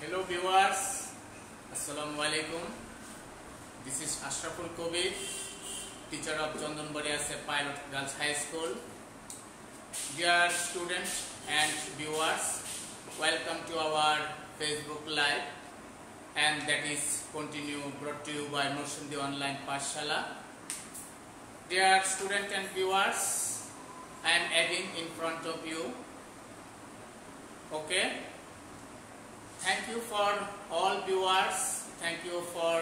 Hello viewers, Assalamualaikum. This is Ashraful Kobir, teacher of Chandanbari Pilot Girls High School. Dear students and viewers, welcome to our Facebook Live, and that is brought to you by Norsindi Online Pathshala. Dear students and viewers, I am adding in front of you. Okay. Thank you for all viewers, thank you for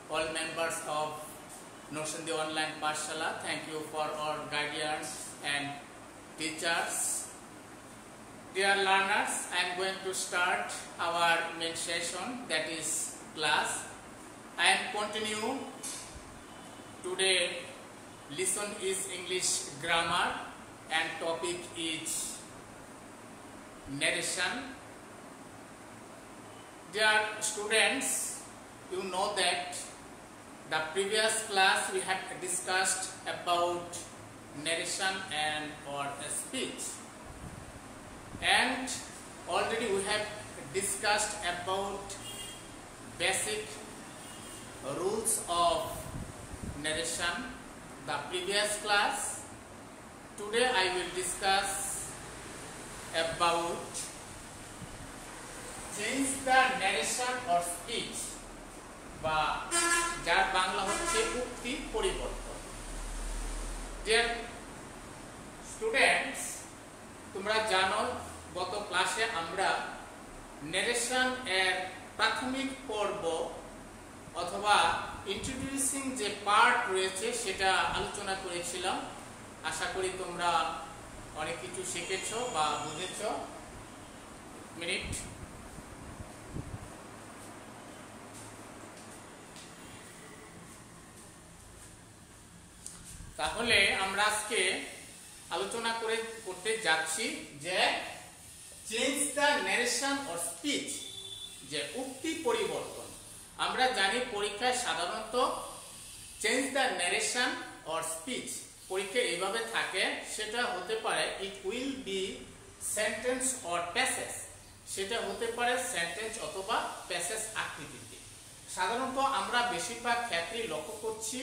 all members of Norsindi Online Pathshala, thank you for all guardians and teachers. Dear learners, I am going to start our main session, that is class. I am continue today. Lesson is English grammar and topic is narration. Dear students, you know that the previous class we had discussed about narration and or speech, and already we have discussed about basic rules of narration the previous class. Today I will discuss about change the narration or speech বা যার বাংলা হচ্ছে উক্তি পরিবর্তন। Dear students, তোমরা জানো গত ক্লাসে আমরা narration এর প্রাথমিক পর্ব অথবা ইন্ট্রোডিউসিং যে পার্ট রয়েছে সেটা আলোচনা করেছিলাম। আশা করি তোমরা অনেক কিছু শিখেছো বা বুঝেছো। মিনিট। তাহলে আমরা আজকে আলোচনা করতে যাচ্ছি যে change the narration or speech, যে উক্তি পরিবর্তন। আমরা জানি পরীক্ষায় সাধারণত change the narration or speech পরীক্ষা এইভাবে থাকে, সেটা হতে পারে it will be sentence or passage, সেটা হতে পারে সেন্টেন্স অথবা প্যাসেজ আকৃতিতে। সাধারণত আমরা বেশিরভাগ ক্ষেত্রেই লক্ষ্য করছি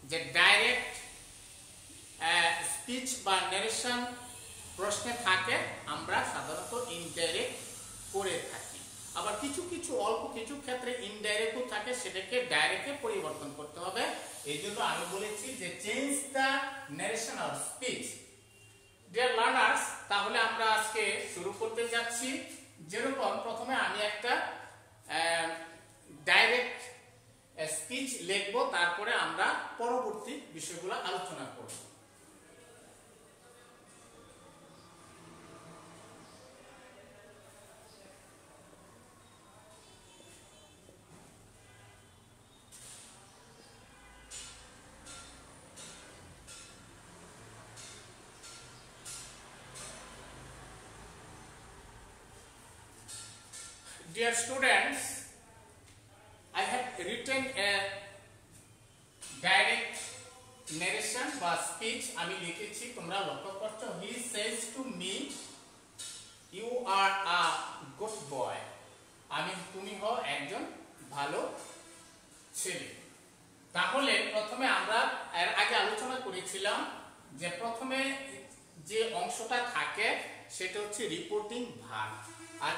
যে ডাইরেক্ট স্পিচ বা ন্যারেশন প্রশ্নে থাকে, আমরা সাধারণত ইনডাইরেক্ট করে থাকি। আবার কিছু কিছু অল্প কিছু ক্ষেত্রে ইনডাইরেক্টও থাকে, সেটাকে ডাইরেক্টে পরিবর্তন করতে হবে। এই জন্য আমি বলেছি যে change the narration or speech. Dear learners, তাহলে আমরা আজকে শুরু করতে যাচ্ছি। যেরকম প্রথমে আমি একটা ডাইরেক্ট স্পিচ লিখবো, তারপরে আমরা পরবর্তী বিষয়গুলো আলোচনা করব। Dear students, I have written a direct narration বা speech আমি লিখেছি, তোমরা লক্ষ্য করছো। He says to me, you are a good boy. তুমি হও একজন ভালো ছেলে। তাহলে প্রথমে আমরা এর আগে আলোচনা করেছিলাম যে প্রথমে যে অংশটা থাকে সেটা হচ্ছে রিপোর্টিং ভার্ব, আর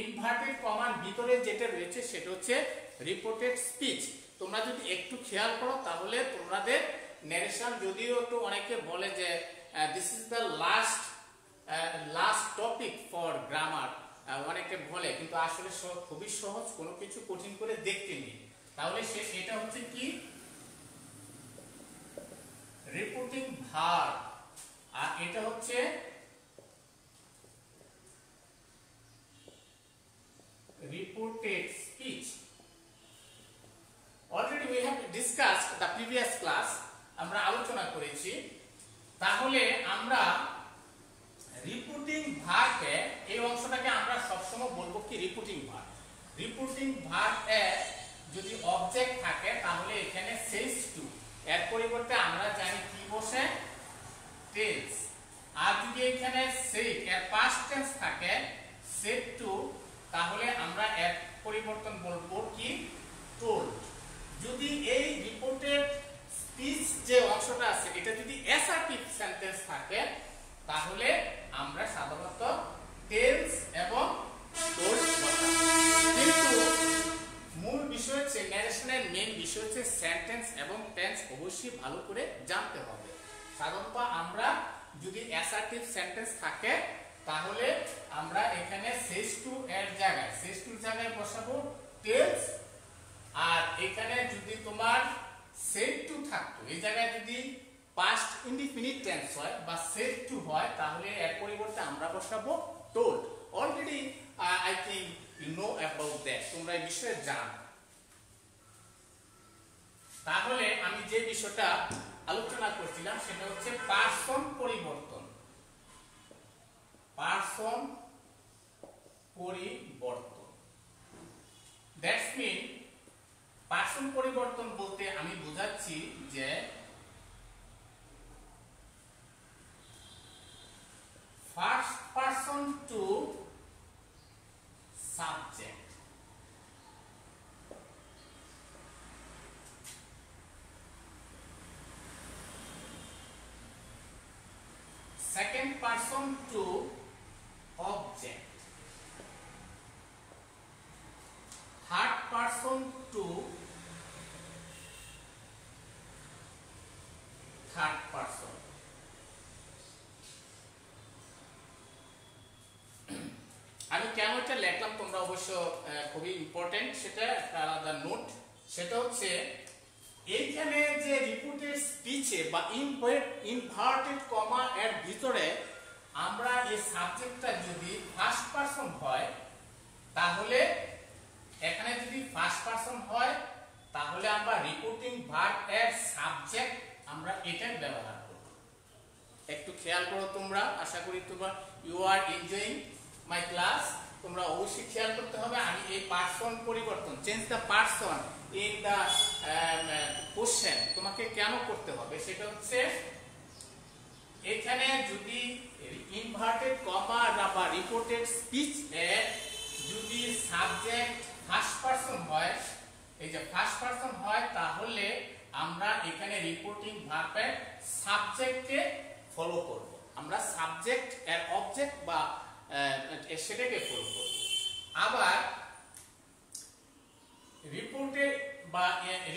ইনভার্টেড কমার ভিতরে যেটা রয়েছে সেটা হচ্ছে রিপোর্টেড স্পিচ। তোমরা যদি একটু খেয়াল করো তাহলে তোমাদের ন্যারেশন, যদিও একটু অনেকে বলে যে this is the last topic for grammar, অনেকে বলে, কিন্তু আসলে খুবই সহজ, কোনো কিছু কঠিন করে দেখতে নেই। তাহলে এটা হচ্ছে কি রিপোর্টিং ভার্ব, আর এটা হচ্ছে reported speech. Already we have discussed the previous class, আমরা আলোচনা করেছি। তাহলে আমরা রিপোর্টিং ভার্বে এই অংশটাকে আমরা সবসময় বলবো কি রিপোর্টিং ভার্ব। রিপোর্টিং ভার্বে যদি অবজেক্ট থাকে তাহলে এখানে says to, এর পরিবর্তে আমরা জানি কি বসে টেলস। আর যদি এখানে সেট এর পাস্ট টেন্স থাকে সেট টু, তাহলে আমরা এর পরিবর্তন বলবো কি টোল্ড। যদি এই রিপোর্টেড স্পিচ যে অংশটা আছে এটা যদি অ্যাসার্টিভ সেন্টেন্স থাকে তাহলে আমরা সাধারণত টেলস এবং টোল্ড বলতাম। কিন্তু মূল বিষয় হচ্ছে ন্যারেশনের মেইন বিষয় হচ্ছে সেন্টেন্স এবং টেন্স অবশ্যই ভালো করে জানতে হবে। সাধারণত আমরা যদি অ্যাসার্টিভ সেন্টেন্স থাকে তাহলে আমরা এখানে সেজ টু এর জায়গায় সেজ টুর জায়গায় বসাবো টেলস, আর এখানে যদি তোমার সেড টু থাকতো এই জায়গায় যদি পাস্ট ইনডিফিনিট টেন্স হয় বা সেড টু হয় তাহলে এর পরিবর্তে আমরা বসাবো told. Already I think you know about that, তোমরা এই বিষয়ে জানো। তাহলে আমি যে বিষয়টা আলোচনা করছিলাম সেটা হচ্ছে পার্সন পরিবর্তন। পার্সন পরিবর্তন দ্যাটস মিন পার্সন পরিবর্তন বলতে আমি বোঝাচ্ছি যে first person to subject, second person to object, third person to third person। আমি কেন এটা লিখলাম তোমরা অবশ্য খুবই ইম্পর্টেন্ট, সেটা একটা আলাদা নোট। সেটা হচ্ছে এইখানে যে রিপোর্টেড স্পিচে বা ইনভার্টেড কমা এর ভিতরে আমরা এই সাবজেক্টটা যদি ফার্স্ট পারসন হয় তাহলে এখানে যদি ফার্স্ট পারসন হয় তাহলে আমরা রিপোর্টিং ভার্ব এর সাবজেক্ট আমরা এটা ব্যবহার করব। একটু খেয়াল করো তোমরা, আশা করি তোমরা you are enjoying my class. তোমরা অবশ্যই খেয়াল করতে হবে আমি এই পারসন পরিবর্তন change the person in the question তোমাকে কেন করতে হবে সেটা হচ্ছে এখানে যদি ইনভার্টেড কমা বা রিপোর্টেড স্পিচ এ যদি সাবজেক্ট ফার্স্ট পারসন হয়, এই যে ফার্স্ট পারসন হয় তাহলে আমরা এখানে রিপোর্টিং ভার্বের সাবজেক্টকে ফলো করব। আমরা সাবজেক্ট এর অবজেক্ট বা সেটাকে ফলো করব। আবার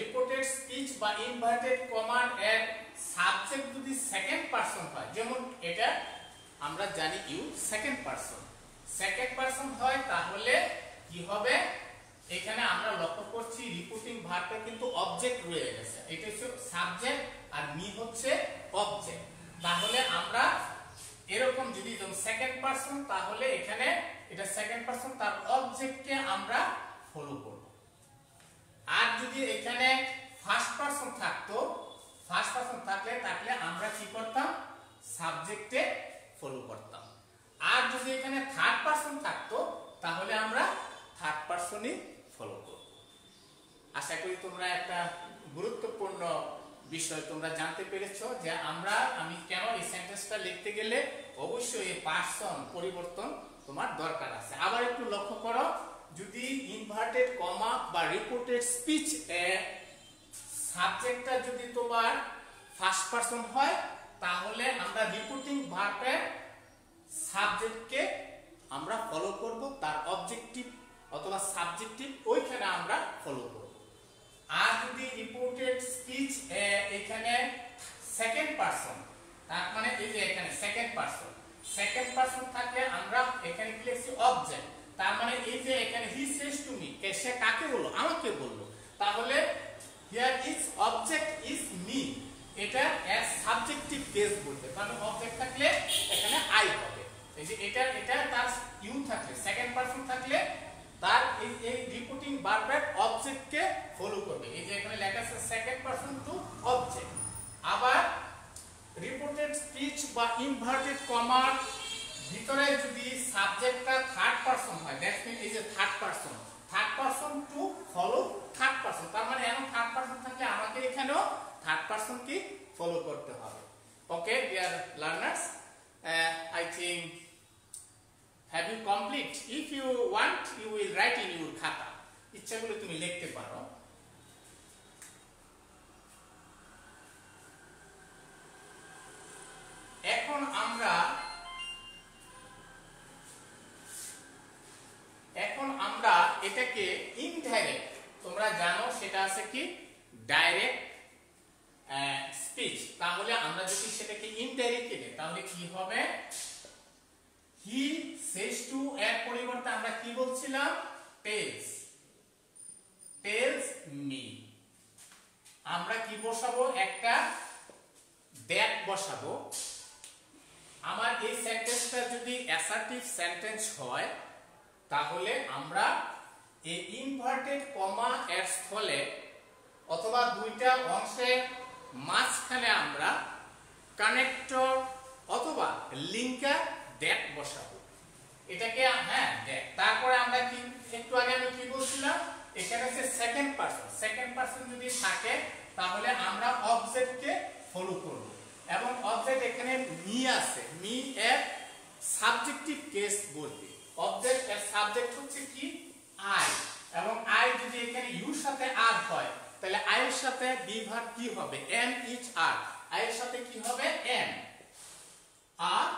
রিপোর্টেড স্পিচ বা ইনভার্টেড কমান্ড এর সাবজেক্ট যদি সেকেন্ড পারসন হয়, যেমন এটা আমরা জানি ইউ সেকেন্ড পারসন হয় তাহলে কি হবে এখানে আমরা লক্ষ্য করছি রিপোর্টিং ভার্বটা কিন্তু অবজেক্ট রয়ে গেছে, এটা হচ্ছে সাবজেক্ট আর মি হচ্ছে অবজেক্ট। তাহলে আমরা এরকম যদি সেকেন্ড পারসন তাহলে এখানে এটা সেকেন্ড পারসন তার অবজেক্টকে আমরা ফলো করব। আর যদি এখানে ফার্স্ট পারসন থাকতো, ফার্স্ট পারসন থাকলে আমরা কি করতাম সাবজেক্টে ফলো করতাম। আর যদি এখানে থার্ড পারসন থাকতো তাহলে আমরা থার্ড পারসনই ফলো করব। আশা করি তোমরা একটা গুরুত্বপূর্ণ বিষয় তোমরা জানতে পেরেছো যে আমি কেন এই সেন্টেন্সটা লিখতে গেলে অবশ্যই এই পারসন পরিবর্তন তোমার দরকার আছে। আবার একটু লক্ষ্য করো, যদি ইনভার্টেড কমা বা রিপোর্টেড স্পিচ এ সাবজেক্টটা যদি তোমার ফার্স্ট পারসন হয় তাহলে আমরা রিপোর্টিং ভার্বের সাবজেক্টকে আমরা ফলো করব, তার অবজেক্টিভ অথবা সাবজেক্টিভ ওইখানে আমরা ফলো করব। আর যদি রিপোর্টেড স্পিচ এখানে সেকেন্ড পারসন, তার মানে এই যে এখানে সেকেন্ড পারসন থাকলে আমরা এখানে কি লিখছি অবজেক্ট, তার মানে এই যে এখানে হি সেজ টু মি, সে কাকে বললো আমাকে বললো, তাহলে here is object is me, এটা এর সাবজেক্টিভ কেস বলতে, কারণ অবজেক্ট থাকলে এখানে আই হবে। এই যে এটা তার ইউ থাকলে সেকেন্ড পারসন থাকলে তার এই রিপোর্টিং ভার্বের অবজেক্টকে ফলো করবে। এই যে এখানে লেখা আছে সেকেন্ড পারসন টু অবজেক্ট। আবার রিপোর্টেড স্পিচ বা ইনভার্টেড কমার ভিতরে যদি সাবজেক্টটা থার্ড পারসন হয়, দ্যাটস মিন এই যে third person to follow third person, তার মানে এখন থার্ড পারসন থাকলে আমাকে এখানেও থার্ড পারসন কি ফলো করতে হবে। Okay dear learners, I think have you complete? If you want, you will write in your খাতা, ইচ্ছাগুলো তুমি লিখতে পারো। এখন আমরা এটাকে ইনডাইরেক্ট, তোমরা জানো সেটা আছে কি ডাইরেক্ট স্পিচ। তাহলে আমরা যদি সেটাকে ইনডাইরেক্ট লিখি তাহলে কি হবে? হি সেজ টু এর পরিবর্তে আমরা কি বলছিলাম? Tales me. আমরা কি বসাবো? একটা দ্যাট বসাবো। আমার এই সেন্টেন্সটা যদি অ্যাসার্টিভ সেন্টেন্স হয় তাহলে আমরা এই ইনভার্টেড কমা এর স্থলে অথবা দুইটা অংশের মাঝখানে আমরা কানেক্টর অথবা লিঙ্কার দ্যাট বসাবো। এটাকে দ্যাট। তারপরে আমরা কি একটু আগে আমি কি বলছিলাম? এখানে হচ্ছে সেকেন্ড পারসন যদি থাকে তাহলে আমরা অবজেক্টকে ফলো করব এবং অবজেক্ট এখানে মি আছে, মি এর সাবজেক্টিভ কেস বলবে। অবজেক্ট এর সাবজেক্ট হচ্ছে কি আই, এবং আই যদি এখানে ইউর সাথে আর হয় তাহলে আই এর সাথে বি ভার্ব কি হবে? M is R. আই এর সাথে কি হবে? M R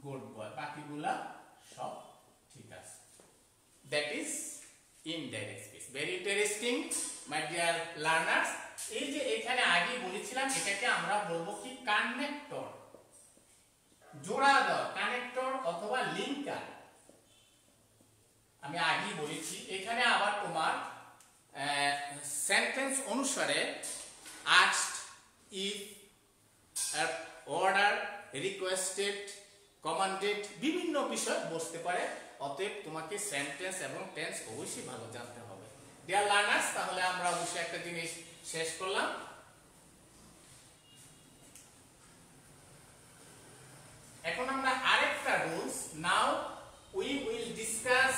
good boy. বাকিগুলা সব ঠিক আছে। That is indirect speech. Very interesting my dear learners. এই যে এখানে আগে বলেছিলাম এটাকে আমরা বলবো কি কানেক্টর, জোড়া দাও, কানেক্টর অথবা লিঙ্কার। আমি আগেই বলেছি এখানে আবার তোমার সেন্টেন্স অনুসারে asked, if, order, requested, commanded বিভিন্ন বিষয় বসতে পারে। অতএব তোমাকে সেন্টেন্স এবং টেন্স অবশ্যই ভালো জানতে হবে। ডিয়ার লার্নার্স, তাহলে আমরা অবশ্যই একটা জিনিস শেষ করলাম। এখন আমরা আরেকটা rules, now we will discuss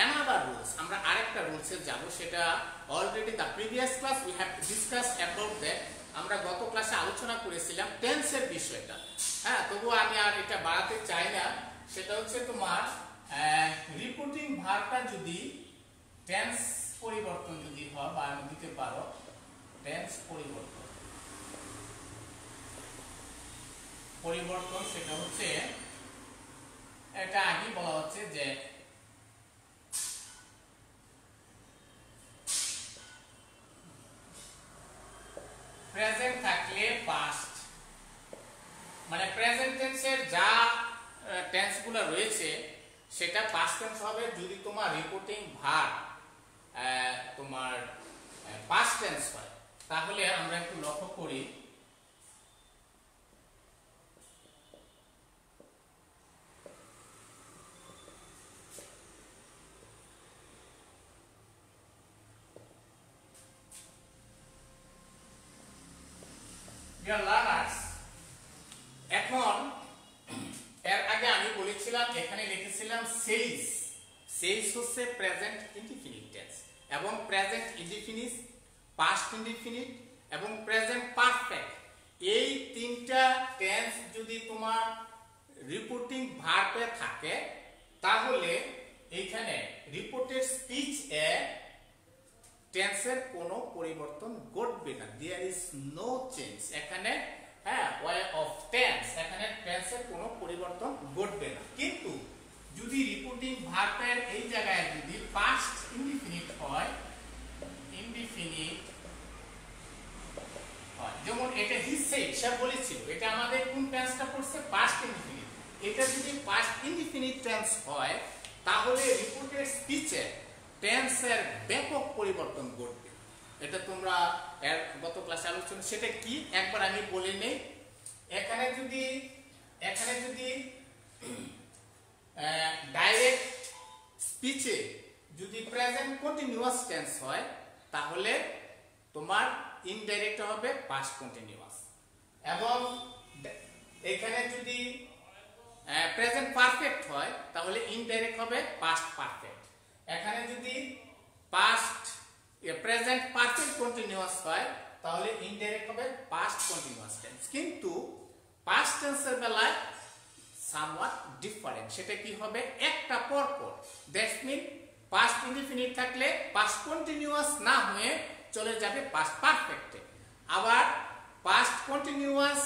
another rules. আমরা আরেকটা রুলসে যাব, সেটা already the previous class we have discussed about that. আমরা গত ক্লাসে আলোচনা করেছিলাম টেন্সের বিষয়টা। তবুও আমি আর এটা বাড়াতে চাই না। সেটা হচ্ছে তোমার রিপোর্টিং ভার্বটা যদি টেন্স পরিবর্তন যদি হয় বা দিতে পারো টেন্স পরিবর্তন সেটা হচ্ছে এটা আগে বলা হচ্ছে যে প্রেজেন্ট থাকলে পাস্ট, মানে প্রেজেন্ট টেন্সের যা টেন্সগুলো রয়েছে সেটা পাস্ট টেন্স হবে যদি তোমার রিপোর্টিং ভার্ব তোমার পাস্ট টেন্স হয়। তাহলে আমরা একটু লক্ষ্য করি, এখন এর আগে আমি বলেছিলাম এখানে লিখেছিলাম সেইস। সেইস হচ্ছে প্রেজেন্ট ইনডিফিনিট টেন্স, এবং প্রেজেন্ট ইনডিফিনিট, পাস্ট ইনডিফিনিট এবং প্রেজেন্ট পারফেক্ট, এই তিনটা টেন্স যদি তোমার রিপোর্টিং ভার্বে থাকে তাহলে এইখানে রিপোর্টেড স্পিচ এ টেন্সের কোনো পরিবর্তন ঘটবে না। There is no change. এখানে ওয়ে অফ টেন্স, এখানে টেন্সের কোনো পরিবর্তন ঘটবে না। কিন্তু যদি রিপোর্টিং ভার্বের এই জায়গায় যদি পাস্ট ইনডিফিনিট হয়, যেমন এটা হি সেড, সে বলেছিল, এটা আমাদের কোন টেন্সটা পড়ছে? Past indefinite. এটা যদি পাস্ট ইনডিফিনিট টেন্স হয় তাহলে রিপোর্টেড স্পিচে টেন্সের ব্যাপক পরিবর্তন ঘটবে। এটা তোমরা এর গত ক্লাসে আলোচনা, সেটা কি একবার আমি বলে নেই। এখানে যদি ডাইরেক্ট স্পিচে যদি প্রেজেন্ট কন্টিনিউয়াস টেন্স হয় তাহলে তোমার ইনডাইরেক্ট হবে পাস্ট কন্টিনিউয়াস, এবং এখানে যদি প্রেজেন্ট পারফেক্ট হয় তাহলে ইনডাইরেক্ট হবে পাস্ট পারফেক্ট। এখানে যদি প্রেজেন্ট পারফেক্ট কন্টিনিউয়াস হয় তাহলে ইনডাইরেক্ট হবে পাস্ট কন্টিনিউয়াস টেন্স। কিন্তু পাস্ট টেন্সের বেলায় সামওয়াট ডিফারেন্ট, সেটা কি হবে একটা পর পর। দ্যাটস মিন পাস্ট ইনডিফিনিট থাকলে পাস্ট কন্টিনিউয়াস না হয়ে চলে যাবে পাস্ট পারফেক্টে। আবার পাস্ট কন্টিনিউয়াস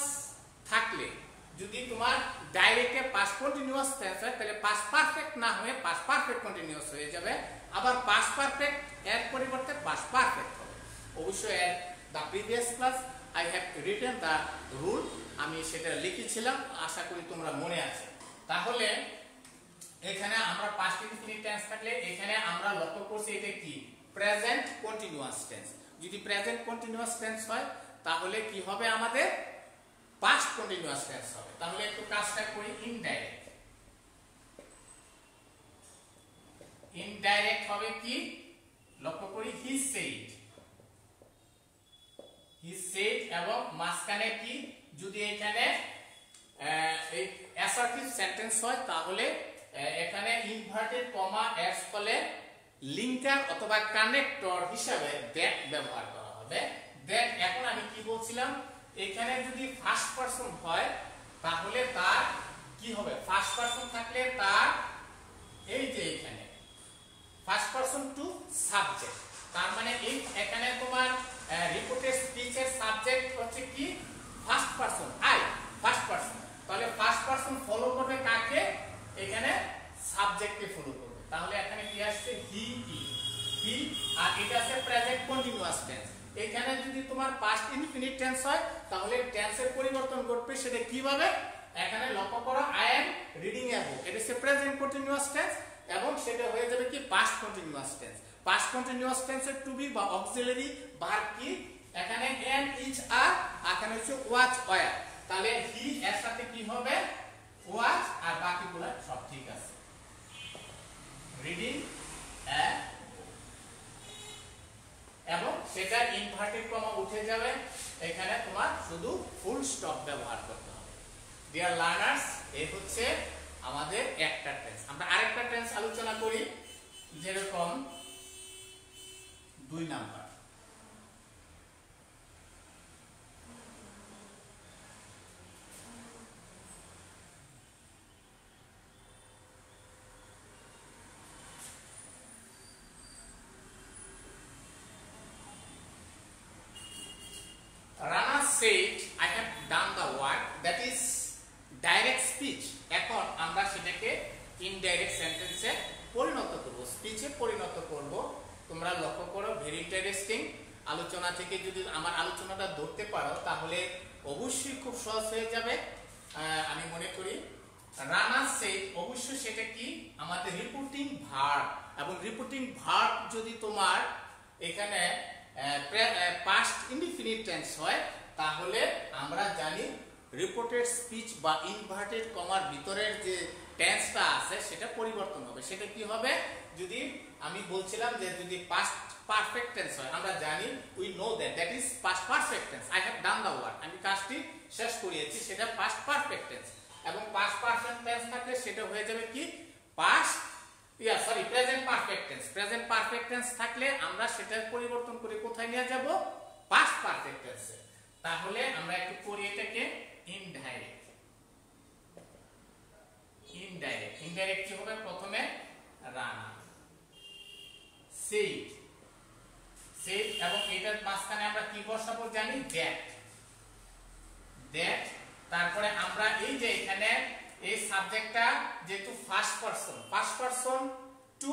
থাকলে যদি তোমার ডাইরেক্টে পাস্ট কন্টিনিউয়াস টেন্স হয় তাহলে পাস্ট পারফেক্ট না হয়ে পাস্ট পারফেক্ট কন্টিনিউয়াস হয়ে যাবে। আবার পাস্ট পারফেক্ট এর পরিবর্তে পাস্ট পারফেক্ট হবে। অবশ্যই এর the previous class I have written the rule, আমি সেটা লিখেছিলাম, আশা করি তোমরা মনে আছে। তাহলে এখানে আমরা পাস্ট ইনডিফিনিট টেন্স থাকলে এখানে আমরা লক্ষ্য করছি এটা কি প্রেজেন্ট কন্টিনিউয়াস টেন্স। যদি প্রেজেন্ট কন্টিনিউয়াস টেন্স হয় তাহলে কি হবে আমাদের পাস্ট কন্টিনিউয়াস টেন্স হবে। তাহলে একটু কাজটা করি ইনডাইরেক্ট। ইনডাইরেক্ট হবে কি লক্ষ্য করি হি সেড, হি সেড এবং মাঝখানে কি যদি এখানে এই অ্যাসার্টিভ সেন্টেন্স হয় তাহলে এখানে ইনভার্টেড কমা এর ফলে লিঙ্কার অথবা কানেক্টর হিসাবে দ্যাট ব্যবহার করা হবে। দ্যাট এখন আমি কি বলছিলাম এখানে যদি ফার্স্ট পারসন হয় তাহলে তার কি হবে ফার্স্ট পারসন থাকলে তার এই যে এখানে ফার্স্ট পারসন টু সাবজেক্ট, তার মানে এই এখানে তোমার রিপোর্টেড স্পিচের সাবজেক্ট হচ্ছে কি first person I first person. তাহলে ফার্স্ট পারসন ফলো করবে কাকে এখানে সাবজেক্টকে ফলো করবে। তাহলে এখানে কি আসছে হি হি আর এটা আছে প্রেজেন্ট কন্টিনিউয়াস টেন্স। এখানে যদি তোমার পাস্ট ইনফিনিট টেন্স হয় তাহলে টেন্সের পরিবর্তন ঘটবে। সেটা কিভাবে এখানে লক্ষ্য করো আই এম রিডিং এ বুক, এটা হচ্ছে প্রেজেন্ট কন্টিনিউয়াস টেন্স এবং সেটা হয়ে যাবে কি past continuous tense. Past continuous টেন্সের টু বি বা অক্সিলারি ভার্ব কি এখানে এম ইজ আর এখানে হচ্ছে ওয়াচ ওয়্যার। তাহলে হি এর সাথে কি হবে ওয়াচ আর বাকিগুলো সব ঠিক আছে। রিডিং এ এবং সেটা ইনভার্টেড কমা উঠে যাবে, এখানে তোমার শুধু ফুল স্টপ ব্যবহার করতে হবে। ডিয়ার লার্নার্স এই হচ্ছে আমাদের একটা টেন্স। আমরা আরেকটা টেন্স আলোচনা করি যেরকম 2 number. Rana said I have done the work, that is direct speech। এখন আমরা সেটাকে ইনডাইরেক্ট সেন্টেন্সে পরিণত করব, স্পিচে পরিণত করব। তোমরা লক্ষ্য করো ভেরি ইন্টারেস্টিং। আলোচনা থেকে যদি আমার আলোচনাটা ধরতে পারো তাহলে অবশ্যই খুব সহজ হয়ে যাবে আমি মনে করি। রানা সেড অবশ্যই সেটা কি আমাদের রিপোর্টিং ভার্ব, এবং রিপোর্টিং ভার্ব যদি তোমার এখানে পাস্ট ইনডিফিনিট টেন্স হয় তাহলে আমরা জানি রিপোর্টেড স্পিচ বা ইনভার্টেড কমার ভিতরের যে টেন্সটা আছে সেটা পরিবর্তন হবে। সেটা কি হবে যদি আমি বলছিলাম যে যদি পাস্ট পারফেক্ট টেন্স হয় আমরা জানি we know that is past perfect tense. I have done the work, আমি কাজটি শেষ করিয়েছি, সেটা পাস্ট পারফেক্ট টেন্স। এবং পাস্ট পারফেক্ট টেন্স থাকলে সেটা হয়ে যাবে কি past present perfect tense. Present perfect tense থাকলে আমরা সেটার পরিবর্তন করে কোথায় নিয়ে যাব পাস্ট পারফেক্ট টেন্সে। তাহলে আমরা একটু করি এটাকে ইনডাইরেক্ট। ইনডাইরেক্ট ইনডাইরেক্ট কি হবে প্রথমে রানা সেড সেড এবং এটার মাঝখানে আমরা কি বসাবো জানি দ্যাট দ্যাট। তারপরে আমরা এই যে এখানে এই সাবজেক্টটা যেহেতু ফার্স্ট পারসন টু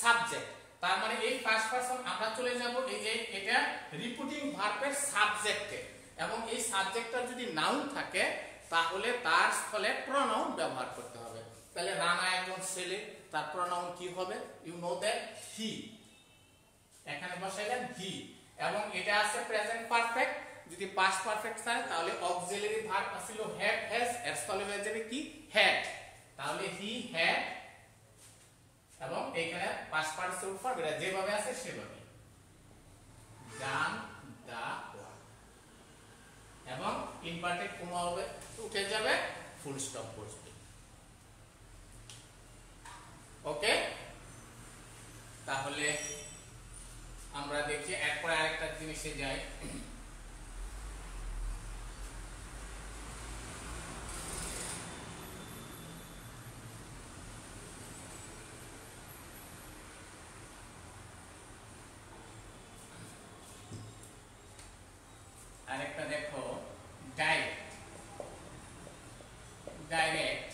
সাবজেক্ট, তার মানে এই ফার্স্ট পারসন আমরা চলে যাব এই যে এটা রিপোর্টিং ভার্বের সাবজেক্টে, এবং এই সাবজেক্টটা যদি নাউন থাকে তাহলে তার স্থলে প্রনাউন ব্যবহার করতে হবে। তাহলে রানা একজন ছেলে, তার প্রনাউন কি হবে ইউ নো দ্যাট হি, এখানে বসাইলেন হি। এবং এটা আছে প্রেজেন্ট পারফেক্ট, যদি পাস্ট পারফেক্ট থাকে তাহলে অক্সিলারি ভার্ব ছিল হ্যাড হ্যাজ, এর স্থলে হয়ে যাবে কি হ্যাড। তাহলে হি হ্যাড এবং এখানে পাস্ট পার্টিসিপল ফর্ম এটা যেভাবে আছে সেভাবে ডান দা ওয়ার্ক, এবং ইনভার্টেড কমা হবে উঠে যাবে ফুল স্টপ বসবে। ওকে, তাহলে আমরা দেখি এরপরে আরেকটা জিনিসে যাই। ডাইরেক্ট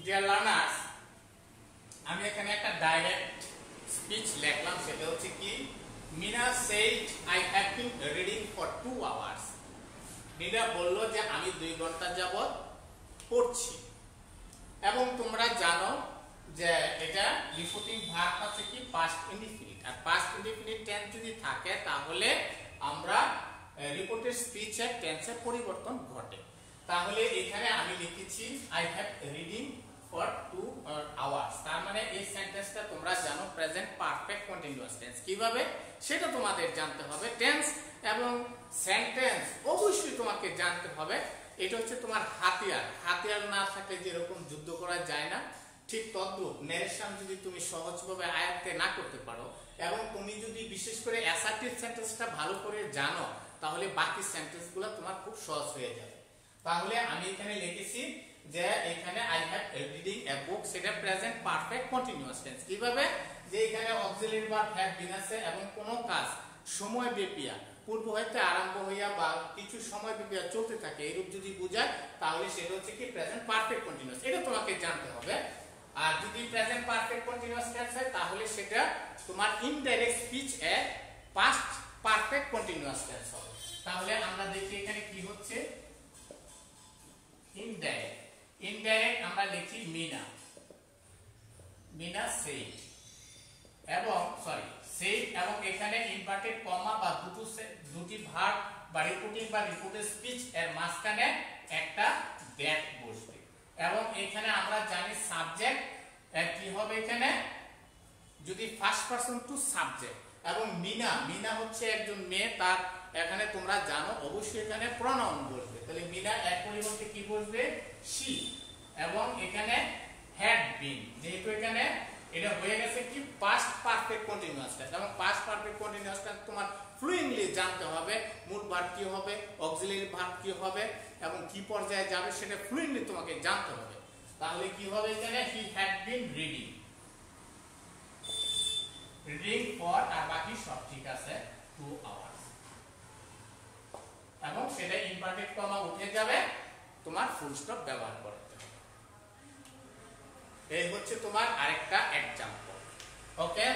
ডিয়ার লার্নার্স, আমি এখানে একটা ডাইরেক্ট স্পিচ লিখলাম, সেটা হচ্ছে কি Meena said I have been reading for 2 hours. Meena বলল যে আমি 2 ঘন্টা যাবত পড়ছি। এবং তোমরা জানো যে এটা রিপোর্টিং ভার্ব আছে কি পাস্ট ইনডিফিনিট, আর পাস্ট ইনডিফিনিট টেন্স যদি থাকে তাহলে আমরা রিপোর্টের স্পিচের টেন্সের পরিবর্তন ঘটে। তাহলে এখানে আমি লিখেছি I have reading for 2 hours, তার মানে এই সেন্টেন্সটা তোমরা জানো প্রেজেন্ট পারফেক্ট কন্টিনিউয়াস টেন্স। কিভাবে সেটা তোমাদের জানতে হবে। টেন্স এবং সেন্টেন্স অবশ্যই তোমাকে জানতে হবে। এটা হচ্ছে তোমার হাতিয়ার। হাতিয়ার না থাকলে যেরকম যুদ্ধ করা যায় না, ঠিক তদ্রূপ ন্যারেশন যদি তুমি সহজভাবে আয়ত্তে না করতে পারো এবং তুমি যদি বিশেষ করে অ্যাসার্টিভ সেন্টেন্সটা ভালো করে জানো, তাহলে বাকি সেন্টেন্সগুলো তোমার খুব সহজ হয়ে যাবে। তাহলে আমি এখানে লিখেছি যে এখানে আই হ্যাভ রিডিং এ বুক, সেটা প্রেজেন্ট পারফেক্ট কন্টিনিউয়াস টেন্স। কিভাবে যে এখানে অক্সিলারি ভার্ব হ্যাভ বিন আছে এবং কোনো কাজ সময় ব্যাপিয়া পূর্ব হইতে আরম্ভ হইয়া বা কিছু সময় ব্যাপিয়া চলতে থাকে এরূপ যদি বোঝায়, তাহলে সেটা হচ্ছে কি প্রেজেন্ট পারফেক্ট কন্টিনিউয়াস। এটা তোমাকে জানতে হবে। আর যদি প্রেজেন্ট পারফেক্ট কন্টিনিউয়াস টেন্স হয় তাহলে সেটা তোমার ইনডাইরেক্ট স্পিচ এ পাস্ট পারফেক্ট কন্টিনিউয়াস টেন্স হবে। তাহলে আমরা দেখি এখানে কি হচ্ছে। ইনডাইরেক্ট, ইনডাইরেক্ট আমরা লিখি মিনা, মিনা সেড এবং সেড এবং এখানে ইনভার্টেড কমা বা দুটি ভার্ব বা রিপোর্টিং বা রিপোর্টেড স্পিচ এর মাঝখানে একটা দ্যাট বসবে। এবং এখানে আমরা জানি সাবজেক্ট কি হবে এখানে, যদি ফার্স্ট পারসন টু সাবজেক্ট। এবং মিনা, মিনা হচ্ছে একজন মেয়ে, তার এখানে তোমরা জানো অবশ্যই এখানে প্রনাউন বসবে। তাহলে মিনা এর পরিবর্তে কি বসবে শি। এবং এখানে হ্যাড বিন, যেহেতু এখানে এটা হয়ে গেছে কি পাস্ট পারফেক্ট কন্টিনিউয়াস টেন্স, এবং পাস্ট পারফেক্ট কন্টিনিউয়াস টেন্স তোমার ফ্লুয়েন্টলি জানতে হবে। মুড ভার্ব কি হবে, অক্সিলারি ভার্ব কি হবে এবং কি পর্যায়ে যাবে সেটা ফ্লুয়েন্টলি তোমাকে জানতে হবে। তাহলে কি হবে এখানে he had been reading, reading for, আর বাকি সব ঠিক আছে 2 আওয়ার্স। এবং সেটা ইনভার্টেড কমা উঠে যাবে, তোমার ফুল স্টপ ব্যবহার করতে হবে। এই হচ্ছে তোমার আরেকটা एग्जांपल। ওকে,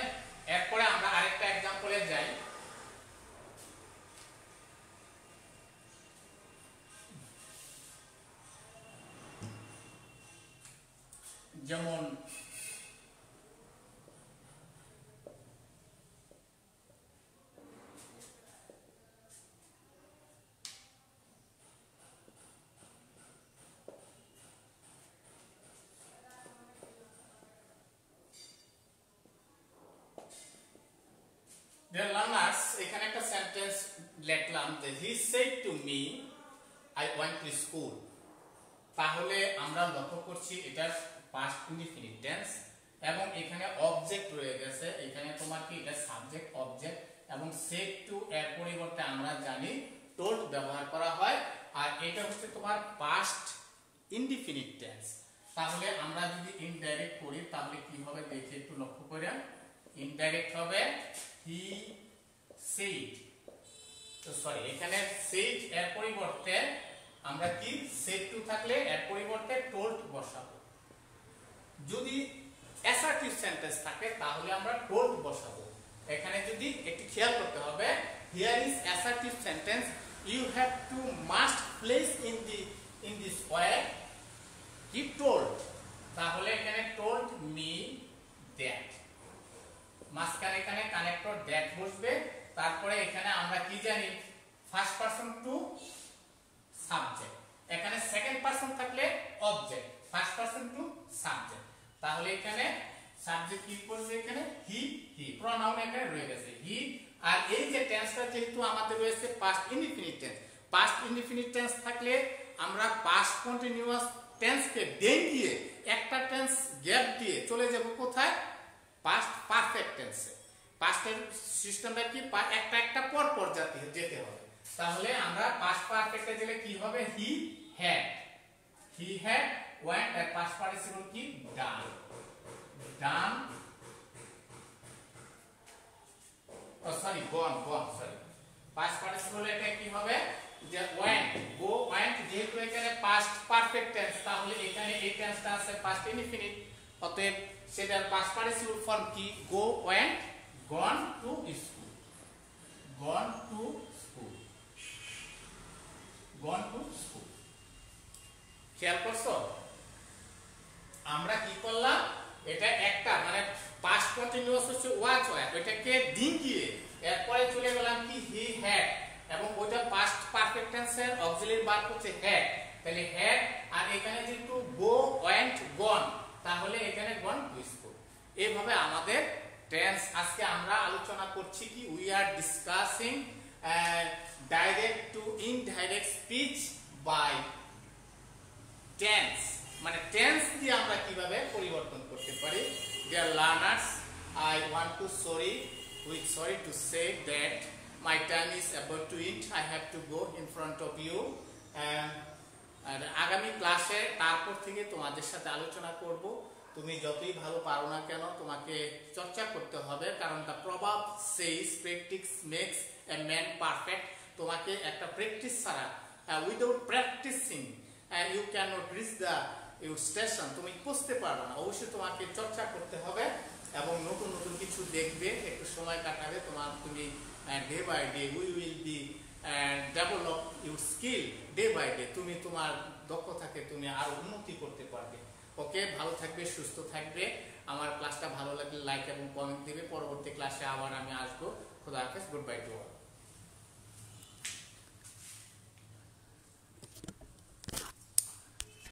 এরপরে আমরা আরেকটা एग्जांपले যাই। যেমন Dear learners, এখানে একটা সেন্টেন্স লিখলাম যে he said to me I went to school। তাহলে আমরা লক্ষ্য করছি এটার পাস্ট ইনডিফিনিট টেন্স এবং এখানে অবজেক্ট রয়ে গেছে। এখানে তোমার কি এটা সাবজেক্ট অবজেক্ট এবং said to এর পরিবর্তে আমরা জানি told ব্যবহার করা হয়, আর এটা হচ্ছে তোমার পাস্ট ইনডিফিনিট টেন্স। তাহলে আমরা যদি ইনডাইরেক্ট করি তাহলে কি হবে দেখি একটু লক্ষ্য করে। ইনডাইরেক্ট হবে he said, তো এখানে said এর পরিবর্তে আমরা কি said to থাকলে এর পরিবর্তে told বসাবো। যদি অ্যাসার্টিভ সেন্টেন্স থাকে তাহলে আমরা told বসাবো। এখানে যদি একটু খেয়াল করতে হবে, here is assertive sentence, you have to must place in this way he told। তাহলে এখানে told me that, মাঝখানে এখানে কানেক্টর দ্যাট বসবে। তারপরে এখানে আমরা কি জানি ফার্স্ট পারসন টু সাবজেক্ট, এখানে সেকেন্ড পারসন থাকলে object, first person to subject. তাহলে এখানে সাবজেক্ট কি করবে, এখানে হি, হি প্রনাউন এখানে রয়ে গেছে হি। আর এই যে টেন্সটা যেহেতু আমাদের রয়েছে past indefinite tense, past indefinite tense থাকলে আমরা পাস্ট কন্টিনিউয়াস টেন্সকে ডেঙ্গিয়ে একটা টেন্স গ্যাপ দিয়ে চলে যাব কোথায়? পাস্ট পারফেক্ট টেন্সে। পাস্টের সিস্টেমটা কি? একটা একটা পর পর যেতে হবে। তাহলে আমরা পাস্ট পারফেক্টে গেলে কি হবে? হি হ্যাড ওয়েন্ট, আর পাস্ট পার্টিসিপল কি? Done. Sorry gone sorry. Past participle এটা কি হবে? যে ওয়েন্ট, গো ওয়েন্ট, যেহেতু এখানে পাস্ট পারফেক্ট টেন্স, তাহলে এখানে এই টেন্সটা আছে পাস্ট ইনডিফিনিট, অতএব সেটার পাস্ট পার্টিসিপল ফর্ম কি? Go went, gone to school. খেয়াল করছো? আমরা কি করলাম? এটা একটা মানে পাস্ট কন্টিনিউয়াস হচ্ছে ওয়াজ হয়, ওইটাকে ডিঙ্গিয়ে এরপরে চলে গেলাম কি? হি হ্যাড, এবং ওইটা পাস্ট পারফেক্ট টেন্সের অক্সিলারি ভার্ব হচ্ছে হ্যাড। তাহলে হ্যাড, আর এখানে যেহেতু গো ওয়েন্ট গন, তাহলে এখানে গন টু স্কুল। এইভাবে আমাদের টেন্স আজকে আমরা আলোচনা করছি কি? We are discussing direct to indirect speech by tense, মানে টেন্স দিয়ে আমরা কিভাবে পরিবর্তন করতে পারি। Dear learners, I want to sorry to say that my time is about to end. I have to go in front of you, and আগামী ক্লাসে তারপর থেকে তোমাদের সাথে আলোচনা করব। তুমি যতই ভালো পারো না কেন, তোমাকে চর্চা করতে হবে, কারণ the proverb says practice makes a man perfect. তোমাকে একটা প্র্যাকটিস ছাড়া, without practicing you can not reach the station, তুমি পৌঁছতে পারবে না। অবশ্যই তোমাকে চর্চা করতে হবে এবং নতুন নতুন কিছু দেখবে, একটু সময় কাটাবে। তুমি day by day we will be develop your skill day by day. তুমি তোমার দক্ষতাকে তুমি আরো উন্নতি করতে পারবে। ওকে, ভালো থাকবে, সুস্থ থাকবে। আমার ক্লাসটা ভালো লাগলে লাইক এবং কমেন্ট দিবে। পরবর্তী ক্লাসে আবার আমি আসবো। খোদা হাফেজ, গুড বাই টু অল।